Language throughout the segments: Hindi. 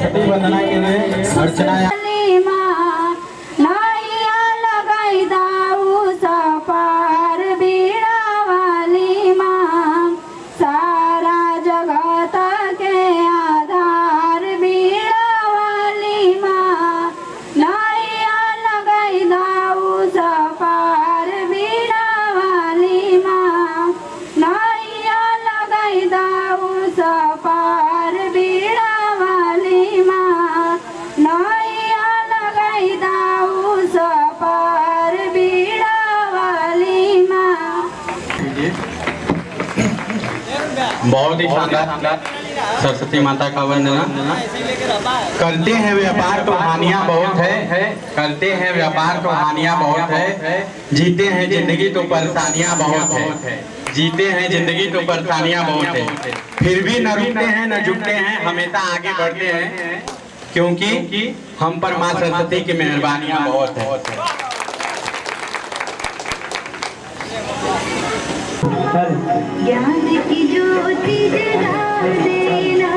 सरस्वती वंदना के लिए अर्चना बहुत ही शानदार सरस्वती माता का वंदना। करते हैं व्यापार तो हानियां बहुत है, करते हैं व्यापार तो हानियां बहुत है, जीते हैं जिंदगी तो परेशानियां बहुत है, जीते हैं जिंदगी तो परेशानियां बहुत है, फिर भी न रुकते हैं न झुकते हैं, हमेशा आगे बढ़ते हैं, क्योंकि हम पर माँ सरस्वती की मेहरबानियां बहुत है। ज्ञान की ज्योति जला देना,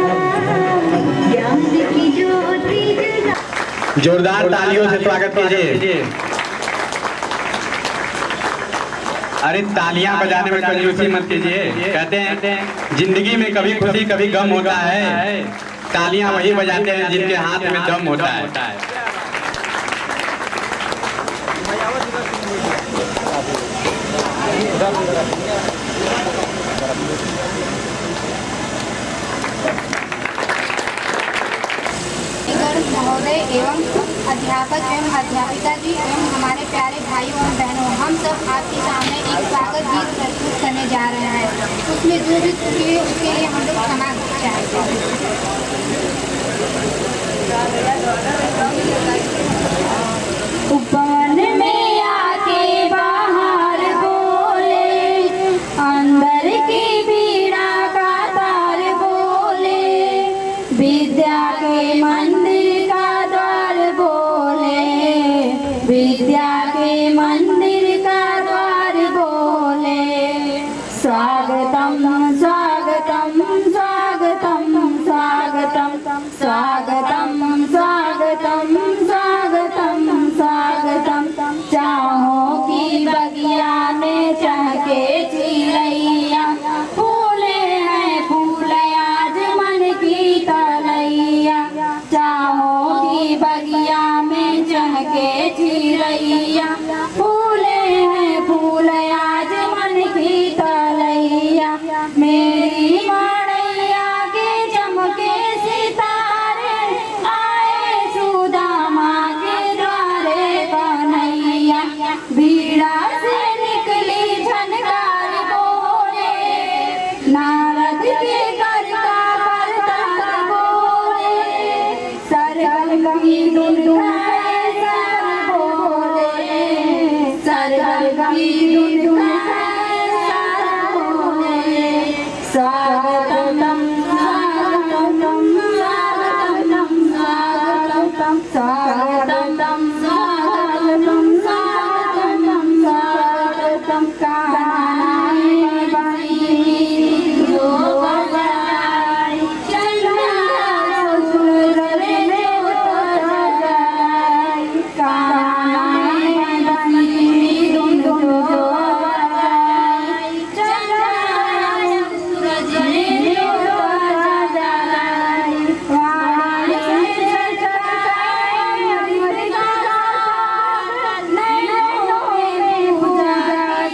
ज्ञान की ज्योति जला। जोरदार तालियों से स्वागत कीजिए। अरे तालियां बजाने में कंजूसी मत कीजिए। कहते हैं जिंदगी में कभी खुशी कभी गम होता है, तालियां वही बजाते हैं जिनके हाथ में दम होता है। महोदय एवं अध्यापक एवं अध्यापिका जी एवं हमारे प्यारे भाई एवं बहनों, हम सब आपके सामने एक स्वागत गीत प्रस्तुत करने जा रहे हैं। उसमें जो भी त्रुटि है उसके लिए हम लोग क्षमा चाहते हैं। उपवन में आके बाहर बोले, अंदर की पीड़ा का तार बोले, विद्या के मंदिर का द्वार बोले, विद्या के मंदिर का द्वार बोले, स्वागतम स्वागतम स्वागतम स्वागतम स्वागतम स्वागतम स्वागतम स्वागतम। चाहों की बगिया में चहके चिड़ैया, फूले हैं फूल आज मन की तलैया, चाहों की बगिया में चहके चिड़ैया, फूले हैं फूल आज मन की तलैया, मेरी मड़ैया के चमके सितारे, आए सुदामा के द्वारे कन्हैया, बीड़ा से निकली झनकार बोले, नारद के कर का परतार बोले, सरगम की धुन है सर बोले, सरगम की धुन है सर बोले, स्वागतम स्वागतम स्वागतम स्वागतम स्वागतम स्वागतम स्वागतम स्वागतम। कानाए बनी जो बजाई, चंदा सुंदर जो सजाई, कानाए बनी धुन जो बजाई, चंदा सूरज ने जो सजाई, वाणी से चचाई मृगा, नैनों में पूजा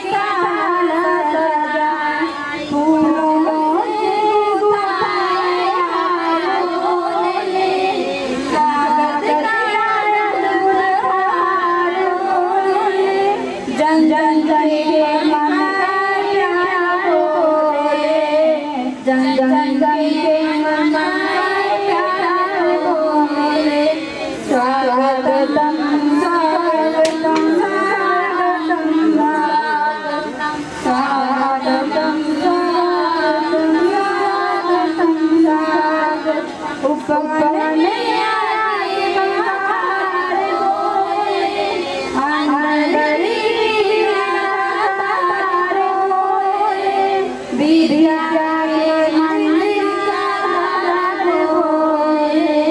काल सजाई, फूलों से गुथाए हार बोले, स्वागत का हार बोले, जन जन के मन प्यार बोले, जन जन के मन प्यार बोले, स्वागतम स्वागतम स्वागतम स्वागतम स्वागतम स्वागतम स्वागतम। उपवन में आए बाहर बोले, अंदर की तार बोले, विद्या के मंदिर का द्वार बोले,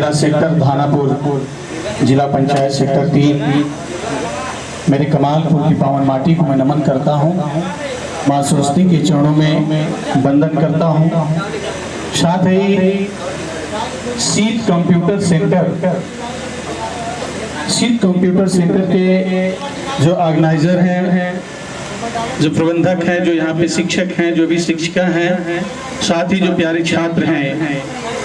मेरा सेक्टर धानापुर जिला पंचायत सेक्टर 3, मेरे कमालपुर की पावन माटी को मैं नमन करता हूँ। माँ सरस्वती के चरणों में वंदन करता हूँ। साथ ही शीत कंप्यूटर सेंटर के जो ऑर्गेनाइजर हैं, जो प्रबंधक हैं, जो यहाँ पे शिक्षक हैं, जो भी शिक्षिका हैं, साथ ही जो प्यारे छात्र हैं,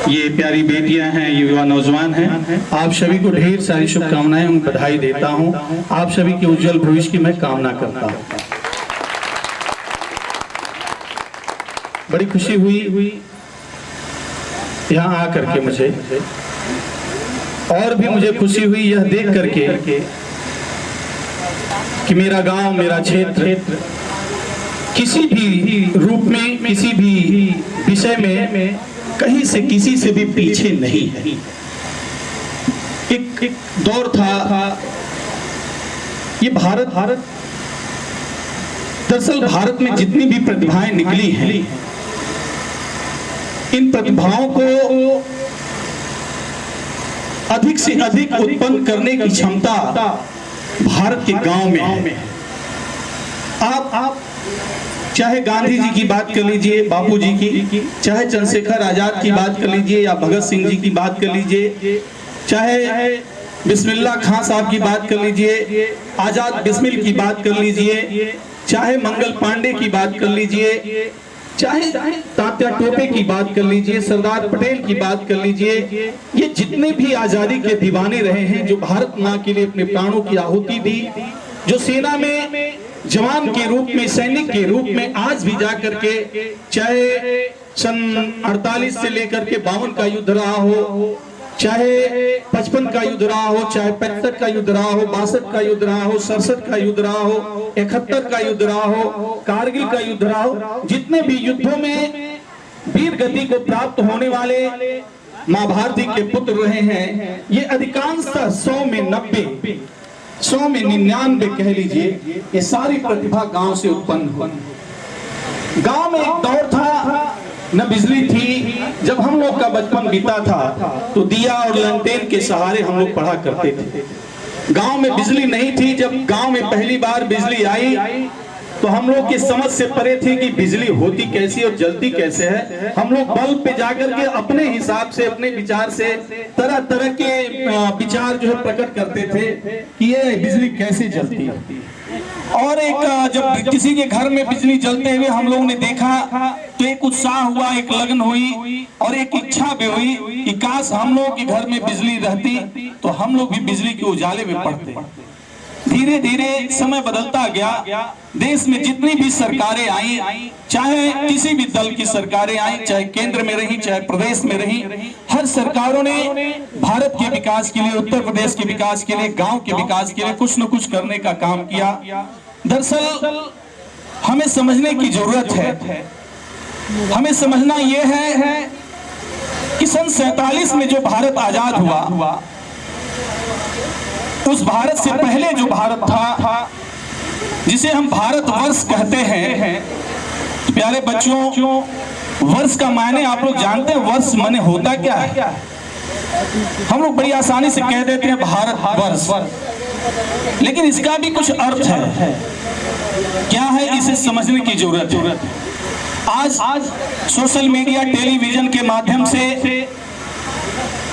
ये प्यारी बेटियां हैं, युवा नौजवान हैं, आप सभी को ढेर सारी शुभकामनाएं, बधाई देता हूं। आप सभी के उज्जवल भविष्य की मैं कामना करता हूं। बड़ी खुशी हुई यहाँ आकर के मुझे, और भी मुझे खुशी हुई यह देख करके कि मेरा गांव, मेरा क्षेत्र किसी भी रूप में, किसी भी विषय में कहीं से किसी से भी पीछे नहीं है। एक दौर था, ये भारत दरअसल भारत में जितनी भी प्रतिभाएं निकली हैं, इन प्रतिभाओं को अधिक से अधिक उत्पन्न करने की क्षमता भारत के गांव में है। आप चाहे गांधी जी की बात कर लीजिए, बापू जी की, चाहे चंद्रशेखर आजाद की बात कर लीजिए या भगत सिंह जी की बात कर लीजिए, चाहे बिस्मिल्लाह खां साहब की बात कर लीजिए, आजाद बिस्मिल की बात कर लीजिए, चाहे मंगल पांडे की बात कर लीजिए, चाहे तात्या टोपे की बात कर लीजिए, सरदार पटेल की बात कर लीजिए, ये जितने भी आजादी के दीवाने रहे हैं, जो भारत माँ के लिए अपने प्राणों की आहुति दी, जो सेना में जवान के रूप में, सैनिक के रूप में आज भी जाकर के, चाहे सन 48 से लेकर के 52 का युद्ध रहा हो, चाहे 55 का युद्ध रहा हो, चाहे 65 का युद्ध रहा हो, 62 का युद्ध रहा हो, 67 का युद्ध रहा हो, 71 का युद्ध रहा हो, कारगिल का युद्ध रहा हो, जितने भी युद्धों में वीर गति को प्राप्त होने वाले माँ भारती के पुत्र रहे हैं, ये अधिकांशतः 100 में 90, 100 में 99 कह लीजिए, ये सारी प्रतिभा गांव से उत्पन्न हुई। गांव में एक दौर था, न बिजली थी। जब हम लोग का बचपन बीता था तो दिया और लंटेन के सहारे हम लोग पढ़ा करते थे। गांव में बिजली नहीं थी। जब गांव में पहली बार बिजली आई तो हम लोग की समझ से परे थे कि बिजली होती कैसी और जलती कैसे है। हम लोग बल्ब पे जाकर के अपने हिसाब से, अपने विचार से तरह तरह के विचार जो है प्रकट करते थे कि ये बिजली कैसे जलती है। और एक जब किसी के घर में बिजली जलते हुए हम लोगों ने देखा तो एक उत्साह हुआ, एक लगन हुई और एक इच्छा भी हुई कि काश हम लोग के घर में बिजली रहती तो हम लोग भी बिजली के उजाले में पड़ते। धीरे धीरे समय बदलता गया। देश में जितनी भी सरकारें आई, चाहे किसी भी दल की सरकारें आई, चाहे केंद्र में रही, चाहे प्रदेश में रही, हर सरकारों ने भारत के विकास के लिए, उत्तर प्रदेश के विकास के लिए, गांव के विकास के लिए कुछ न कुछ करने का काम किया। दरअसल हमें समझने की जरूरत है। हमें समझना यह है कि सन 47 में जो भारत आजाद हुआ, उस भारत से पहले जो भारत था, जिसे हम भारतवर्ष कहते हैं, तो प्यारे बच्चों, वर्ष का मायने आप लोग जानते हैं? वर्ष माने होता क्या है? हम लोग बड़ी आसानी से कह देते हैं भारतवर्ष, लेकिन इसका भी कुछ अर्थ है। क्या है, इसे समझने की जरूरत है। आज सोशल मीडिया, टेलीविजन के माध्यम से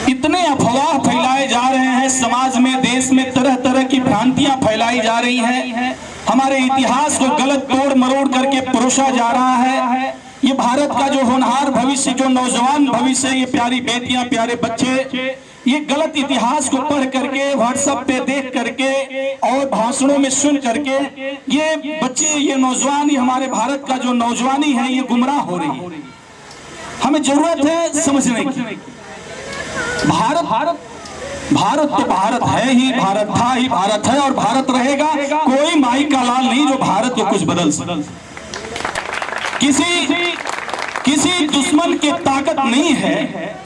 इतने अफवाह फैलाए जा रहे हैं, समाज में, देश में तरह तरह की भ्रांतियां फैलाई जा रही हैं। हमारे इतिहास को गलत तोड़ मरोड़ करके परोसा जा रहा है। ये भारत का जो होनहार भविष्य, जो नौजवान भविष्य, ये प्यारी बेटियां, प्यारे बच्चे, ये गलत इतिहास को पढ़ करके, व्हाट्सएप पे देख करके और भाषणों में सुन करके ये बच्चे, ये नौजवान, ये हमारे भारत का जो नौजवानी है, ये गुमराह हो रही है। हमें जरूरत है समझने की। भारत तो भारत है ही, भारत था ही, भारत है और भारत रहेगा। कोई माई का लाल नहीं जो भारत को कुछ बदल सके। किसी दुश्मन की ताकत नहीं है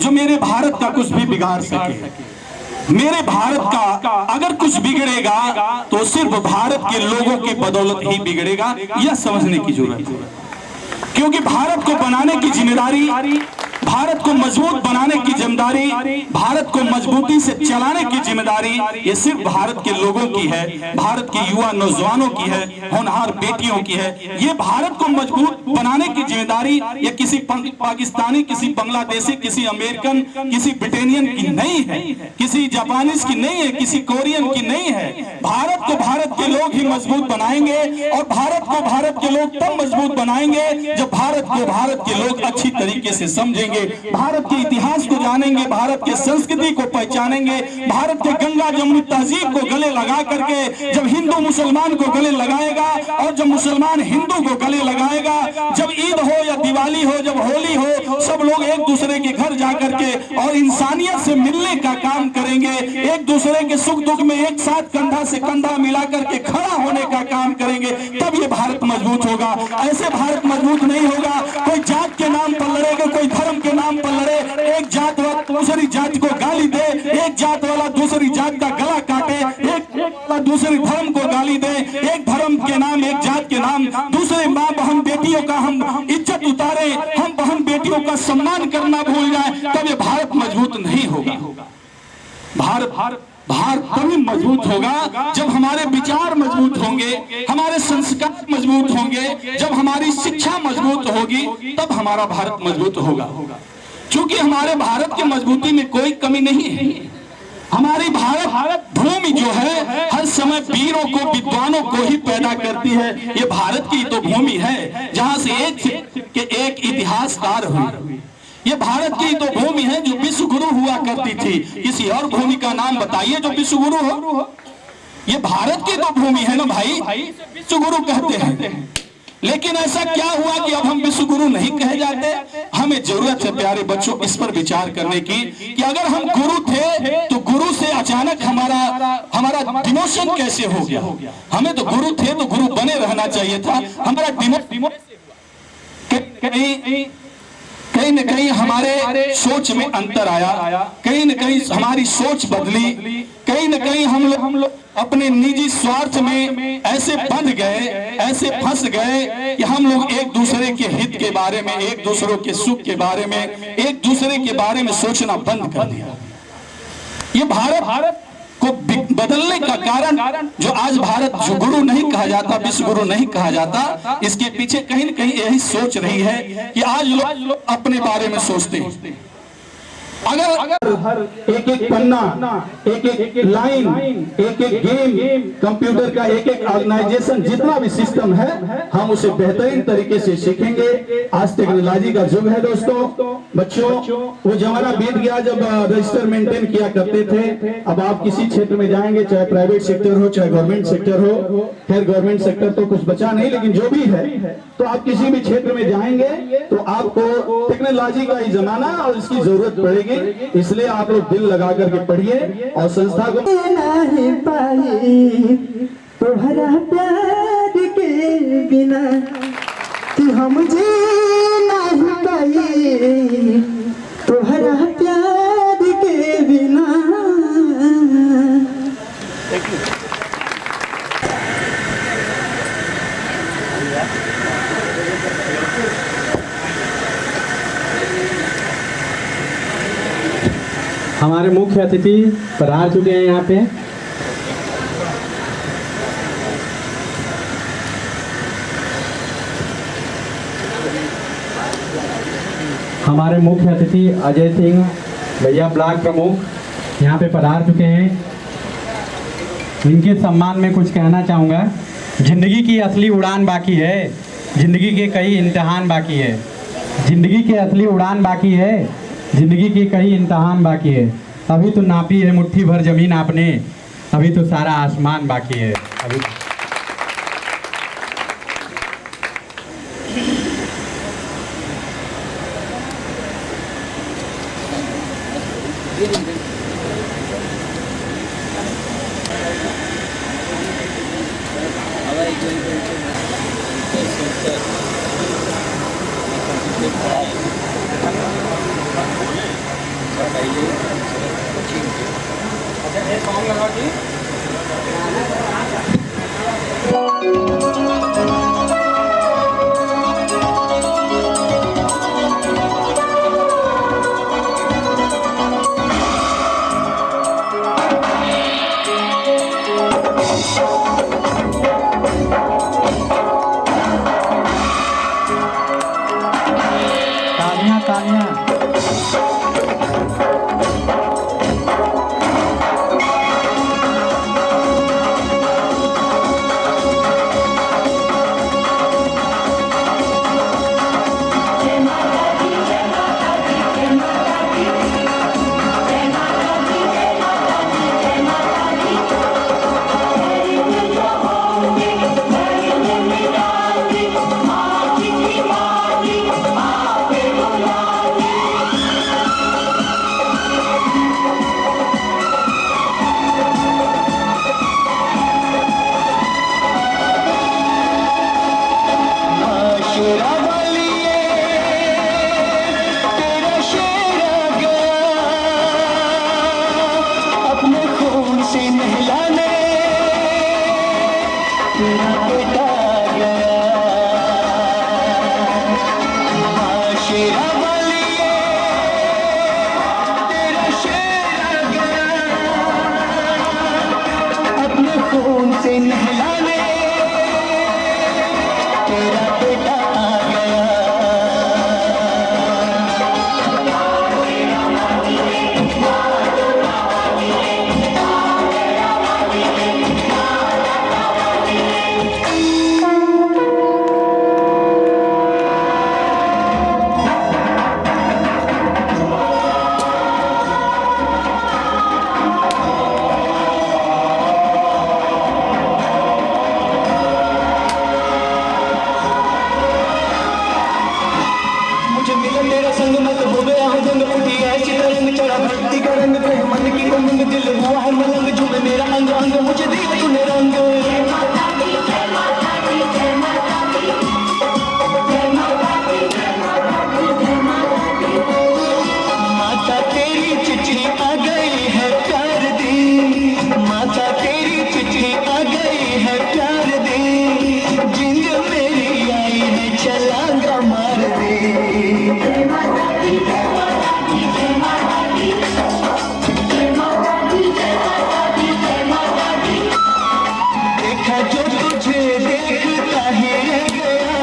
जो मेरे भारत का कुछ भी बिगाड़ सके। मेरे भारत का अगर कुछ बिगड़ेगा तो सिर्फ भारत के लोगों के बदौलत ही बिगड़ेगा। यह समझने की जरूरत है, क्योंकि भारत को बनाने की जिम्मेदारी, भारत को मजबूत बनाने की जिम्मेदारी, भारत को मजबूती से चलाने की जिम्मेदारी ये सिर्फ भारत के लोगों की है, भारत के युवा नौजवानों की है, होनहार बेटियों की है। ये भारत को मजबूत बनाने की जिम्मेदारी ये किसी पाकिस्तानी, किसी बांग्लादेशी, किसी अमेरिकन, किसी ब्रिटेनियन की नहीं है, किसी जापानीज की नहीं है, किसी कोरियन की नहीं है। भारत को भारत के लोग ही मजबूत बनाएंगे और भारत को भारत के लोग तब मजबूत बनाएंगे जब भारत को भारत के लोग अच्छी तरीके से समझेंगे, भारत के इतिहास को जानेंगे, भारत के संस्कृति को पहचानेंगे, भारत के गंगा जमुनी तहजीब को गले लगा करके जब हिंदू मुसलमान को गले लगाएगा और जब मुसलमान हिंदू को गले लगाएगा, जब ईद हो या दिवाली हो, जब होली हो, सब लोग एक दूसरे के घर जाकर के और इंसानियत से मिलने का काम करेंगे, एक दूसरे के सुख दुख में एक साथ कंधा से कंधा मिला करके खड़ा होने का काम करेंगे, तब ये भारत मजबूत होगा। ऐसे भारत मजबूत नहीं होगा कोई जात के नाम पर लड़ेगा, कोई धर्म के नाम पर लड़े, एक जात वाला दूसरी जात को गाली दे, एक जात वाला दूसरी जात का गला काटे, एक वाला दूसरी धर्म को गाली दे, एक धर्म के नाम, एक जात के नाम दूसरे माँ बहन बेटियों का हम इज्जत उतारे, हम बहन बेटियों का सम्मान करना भूल जाए, तब ये भारत मजबूत नहीं होगा। भारत तभी मजबूत होगा जब हमारे विचार मजबूत होंगे, हमारे संस्कार मजबूत होंगे, जब हमारी शिक्षा मजबूत होगी, तब हमारा भारत मजबूत होगा। क्योंकि हमारे भारत की मजबूती में कोई कमी नहीं है। हमारी भारत भूमि जो है हर समय वीरों को, विद्वानों को ही पैदा करती है। ये भारत की तो भूमि है जहां से एक इतिहासकार हुए। ये भारत की तो भूमि है जो विश्व गुरु हुआ करती थी। किसी और भूमि का नाम बताइए जो विश्व गुरु हो। ये भारत की तो भूमि है ना भाई, विश्व गुरु कहते हैं। लेकिन ऐसा क्या हुआ कि अब हम विश्व गुरु नहीं कहे जाते? हमें जरूरत है प्यारे बच्चों इस पर विचार करने की कि अगर हम गुरु थे तो गुरु से अचानक हमारा डिमोशन कैसे हो गया? हमें तो गुरु थे तो गुरु बने रहना चाहिए था। हमारा कहीं न कहीं हमारे सोच में अंतर आया, कहीं न कहीं हमारी सोच बदली, कहीं न कहीं हम लोग अपने निजी स्वार्थ में ऐसे बंध गए, ऐसे फंस गए कि हम लोग एक दूसरे के हित के बारे में, एक दूसरों के सुख के बारे में, एक दूसरे के बारे में सोचना बंद कर दिया। ये भारत को बदलने का कारण जो आज भारत जो गुरु नहीं कहा जाता, विश्व गुरु नहीं कहा जाता, इसके पीछे कहीं न कहीं यही सोच रही है कि आज लोग अपने बारे में सोचते हैं। अगर एक एक पन्ना, एक एक लाइन, एक एक गेम, कंप्यूटर का एक एक ऑर्गेनाइजेशन, जितना भी सिस्टम है, हम उसे बेहतरीन तरीके से सीखेंगे। आज टेक्नोलॉजी का युग है दोस्तों। बच्चों, वो जमाना बीत गया जब रजिस्टर मेंटेन किया करते थे। अब आप किसी क्षेत्र में जाएंगे, चाहे प्राइवेट सेक्टर हो, चाहे गवर्नमेंट सेक्टर हो, खैर गवर्नमेंट सेक्टर तो कुछ बचा नहीं, लेकिन जो भी है, तो आप किसी भी क्षेत्र में जाएंगे तो आपको टेक्नोलॉजी का ही जमाना और इसकी जरूरत पड़ेगी। इसलिए आप लोग दिल लगा करके पढ़िए और संस्था को नहीं पाई तुम्हारा प्यार के बिना कि हम जी नहीं पाई तुम्हारा प्यार के बिना। हमारे मुख्य अतिथि पधार चुके हैं यहाँ पे। हमारे मुख्य अतिथि अजय सिंह भैया ब्लॉक प्रमुख यहाँ पे पधार चुके हैं। इनके सम्मान में कुछ कहना चाहूँगा। जिंदगी की असली उड़ान बाकी है, जिंदगी के कई इम्तिहान बाकी है, जिंदगी की असली उड़ान बाकी है, जिंदगी के कई इम्तिहान बाकी है। अभी तो नापी है मुट्ठी भर जमीन आपने, अभी तो सारा आसमान बाकी है। अभी खून से नहलाने तेरा बेटा आ गया। तेरा संग मत हो गया हूँ जंग उठी ऐसी तरंग चढ़ा भक्ति का रंग पे मन की उमंग दिल हुआ है मलंग झूमे मेरा अंग अंग मुझे दिया तूने रंग। माता तेरी चिट्ठी आ गई है प्यार दी, माता तेरी चिट्ठी आ गई है प्यार दी, जिंद मेरी आई है छलांगा मार दे। देखा जो तुझे देखता ही रह गया,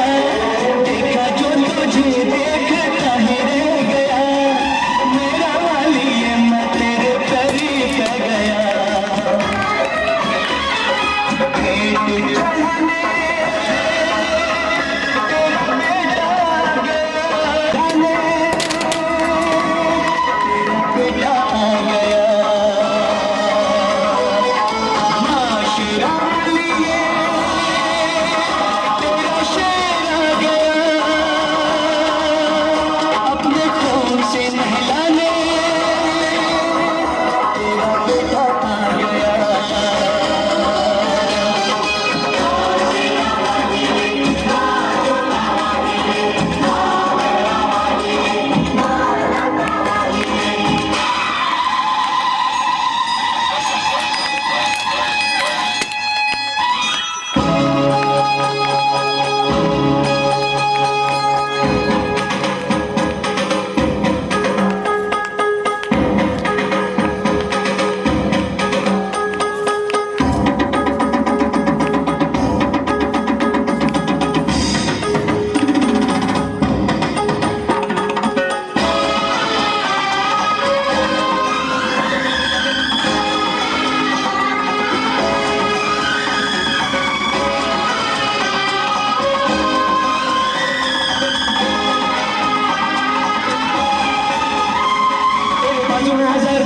देखा जो तुझे देखता ही रह गया, मेरा वाली ये मैं तेरे करीब आ गया। भेंट चढ़ाने तेरा बेटा आ गया, बेटा आ गया। माशरा लिए तेरा शेर आ गया, अपने खून से नहलाने तेरा बेटा आ गया।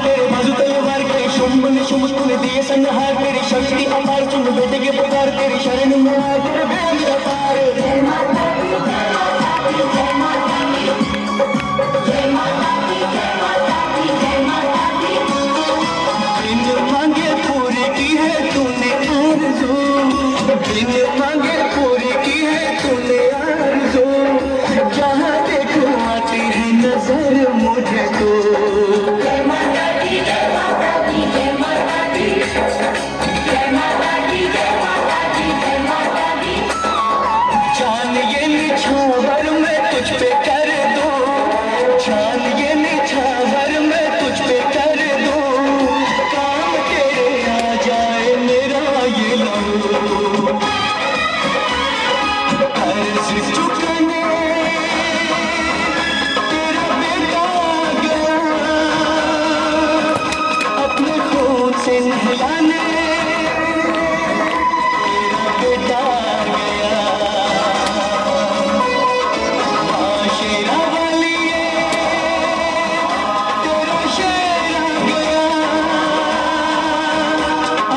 तेरे बाजू तलवार के शुंभ ने शुंभ तूने दिए संहार, तेरी शक्ति अपार चुन बेटे के पुकार, तेरी शरण में आ तेरे बेल अपार। जय माता दी जय माता दी जय माता दी जय माता दी जय माता दी जय माता दी। बिन मांगे पूरी की है तूने आरज़ू, बिन मांगे पूरी की है तूने आरज़ू, जहाँ देखो आती है नजर मुझे तो। जान ये निछावर मैं तुझ पे कर दूं, जान ये निछावर मैं तुझ पे कर दूं, काम तेरे आ जाए मेरा ये लहू। अर्ज़ चुकाने तेरा बेटा आ गया, अपने खून से नहलाने तेरा बेटा आ गया। शेरा वाली तेरा शेर आ गया,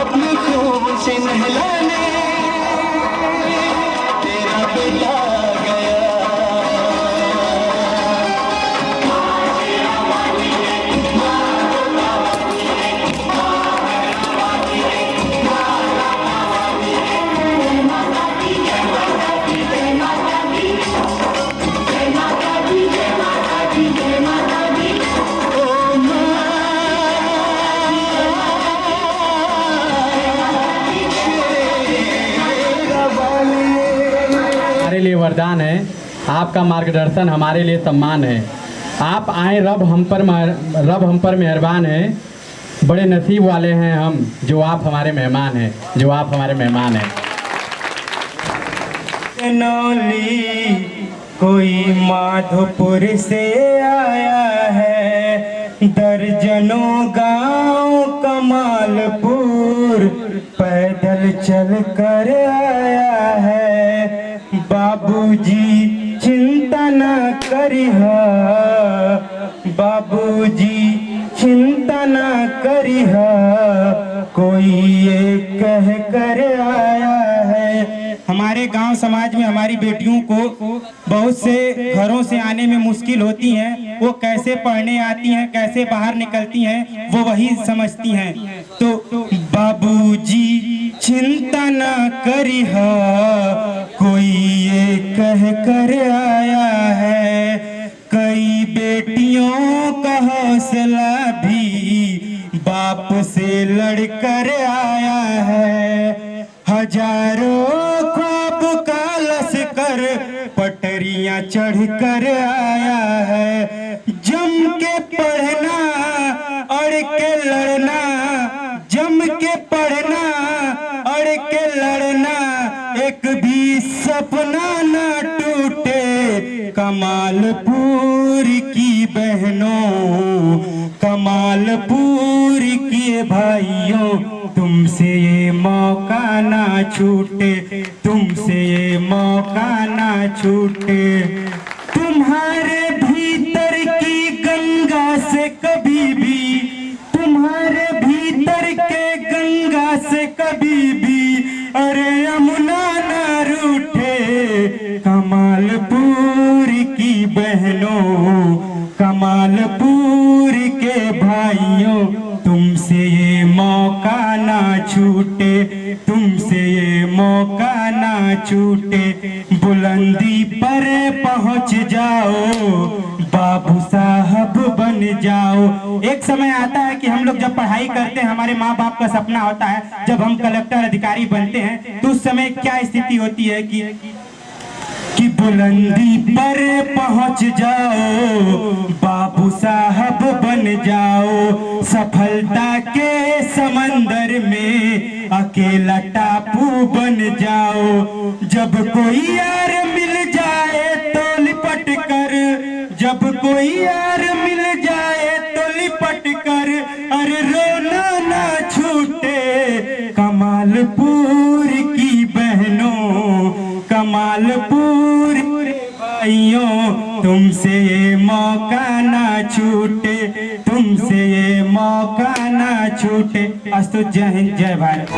अपने खून से नहलाने तेरा बेटा आ गया। हमारे लिए वरदान है, आपका मार्गदर्शन हमारे लिए सम्मान है। आप आए, रब हम पर मेहरबान है। बड़े नसीब वाले हैं हम जो आप हमारे मेहमान हैं, जो आप हमारे मेहमान हैं। नौली कोई माधोपुर से आया है, दर्जनों गांव कमालपुर पैदल चल कर आया है। बाबूजी चिंता न करिहा, बाबूजी चिंता न करिहा, कोई ये कह कर आया है। हमारे गांव समाज में हमारी बेटियों को बहुत से घरों से आने में मुश्किल होती है। वो कैसे पढ़ने आती हैं, कैसे बाहर निकलती हैं, वो वही समझती हैं। तो बाबूजी चिंता न करिहा, कोई ये कह कर आया है। कई बेटियों का हौसला भी बाप से लड़कर आया है। हजारों ख्वाब का लश्कर पटरियां चढ़ कर आया है। जम के पढ़ना अड़ के लड़ना, जम के पढ़ना अड़ के लड़ना, एक भी सपना न टूटे। कमालपुर की बहनों, कमालपुर के भाइयों, तुमसे ये मौका ना छूटे, तुमसे ये मौका ना छूटे। तुम्हारे भीतर की गंगा से कभी भी, तुम्हारे भीतर के गंगा से कभी भी, अरे यमुना ना रूठे। कमालपुर की बहनों, कमालपुर के भाइयों, तुमसे ये मौका ना छूटे, तुमसे ये मौका ना छूटे। बुलंदी पर पहुंच जाओ, बाबू साहब बन जाओ। एक समय आता है कि हम लोग जब पढ़ाई करते हैं, हमारे माँ बाप का सपना होता है जब हम कलेक्टर अधिकारी बनते हैं, तो उस समय क्या स्थिति होती है कि बुलंदी पर पहुंच जाओ, बाबू साहब बन जाओ। सफलता के समंदर में अकेला टापू बन जाओ। जब कोई यार मिल जाए तो लिपट कर, जब कोई यार मिल जाए तो लिपट कर, अरे रोना ना छूटे। कमालपुर की बहनों, कमालपुर भाइयों, तुमसे ये मौका ना छूटे, तुमसे ये मौका ना छूटे। अस्तु, जय हिंद, जय भारत।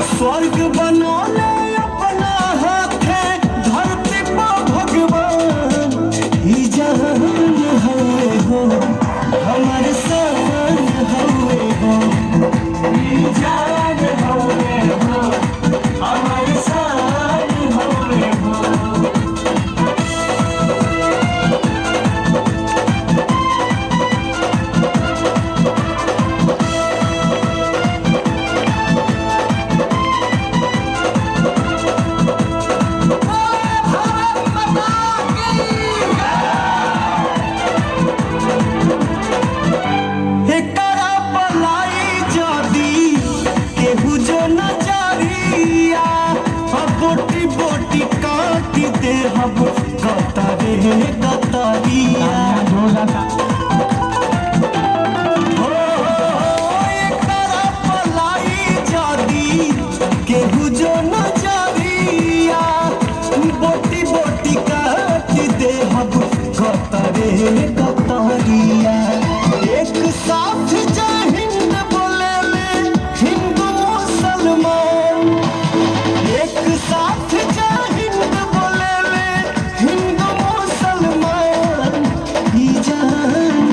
स्वर्ग बना ले अपना हाथे, धरती पर भगवान ही जान हवे हो, हमारे सान हवे हो, ही जान हवे हो, हमारे सान हवे हो। एक साथ जय हिंद बोले ले हिंदू मुसलमान, एक साथ जय हिंद बोले ले हिंदू मुसलमान, ही जान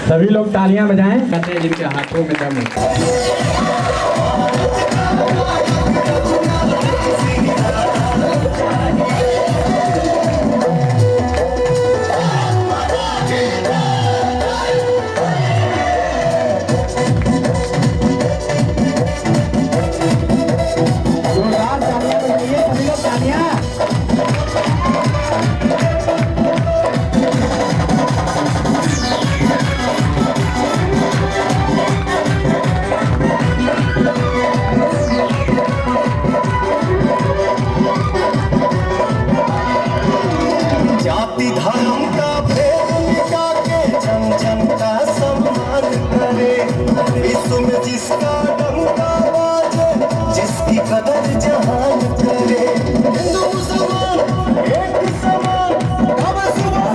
सभी लोग तालियां बजाएं, कहते हैं जिनके हाथों में दम है। जोरदार तालियां बजाइए सभी लोग, तालियां। जाति धर्म का भेद मिटा के जन जन का सम्मान करे, विश्व में जिसका डंका बाजे, जिसकी कदर जहान करे। हिंदू मुसलमान एक समान, अब सुबह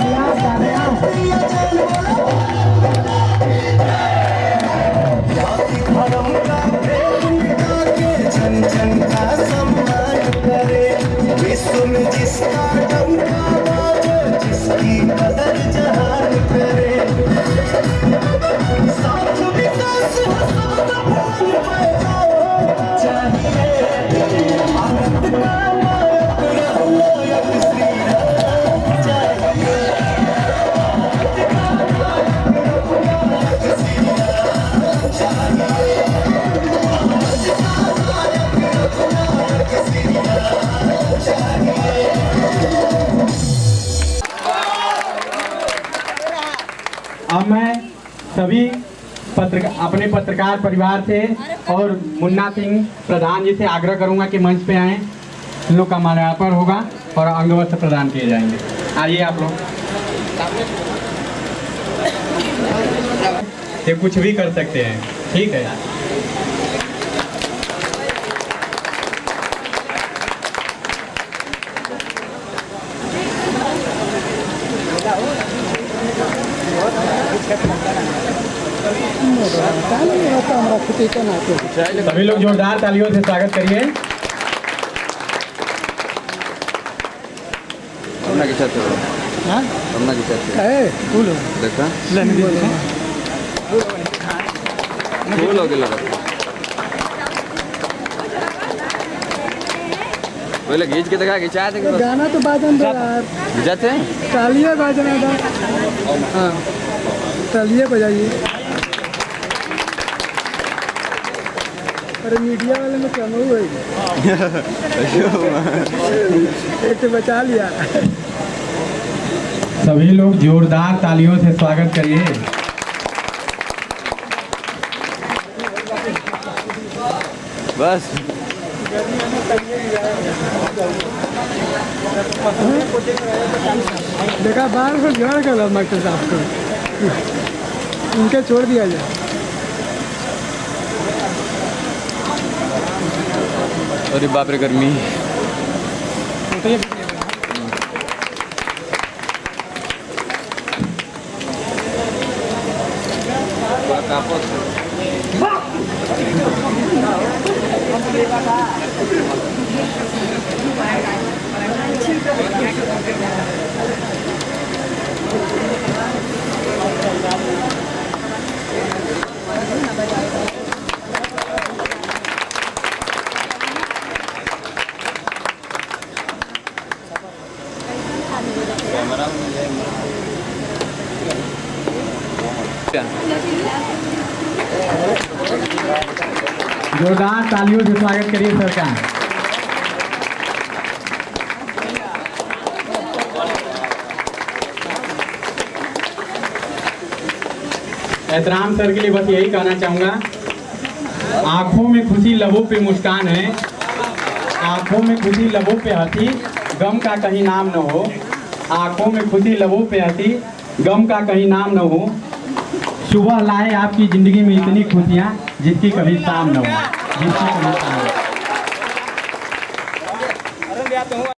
जाति धर्म का भेद मिटा के जन जन का सम्मान करे, विश्व में जिसका डंका जिसकी कदर जहान करे। साथ विकास चाहिए, भारत का नायक नायक श्री राम चाहिए। अब मैं सभी अपने पत्रकार परिवार से और मुन्ना सिंह प्रधान जी से आग्रह करूंगा कि मंच पे आएं। इन लोग का माल्यार्पण होगा और अंगवस्त्र प्रदान किए जाएंगे। आइए आप लोग। ये कुछ भी कर सकते हैं, ठीक है। सभी लोग जोरदार तालियों से स्वागत करिए। पहले गीत के तक खिंचा थे गाना तो बाजन दो यार, जाते हैं तालियां बजना था। हाँ तालियां बजाइए। अरे मीडिया वाले में कम हुआ एक तो बचा लिया। सभी लोग जोरदार तालियों से स्वागत करिए। बस देखा बार को जोड़ कर मास्टर साहब को, उनके छोड़ दिया जाए। अरे बाप रे गर्मी। जोरदार तालियों से स्वागत करिए सर का। एहतराम सर के लिए बस यही कहना चाहूँगा, आंखों में खुशी लबों पे मुस्कान है, आंखों में खुशी लबों पे हंसी, गम का कहीं नाम न हो। आंखों में खुशी लबों पे हंसी, गम का कहीं नाम न हो। सुबह लाए आपकी ज़िंदगी में इतनी खुशियाँ जिसकी कभी शाम न हो, जिसकी कभी शाम न हो।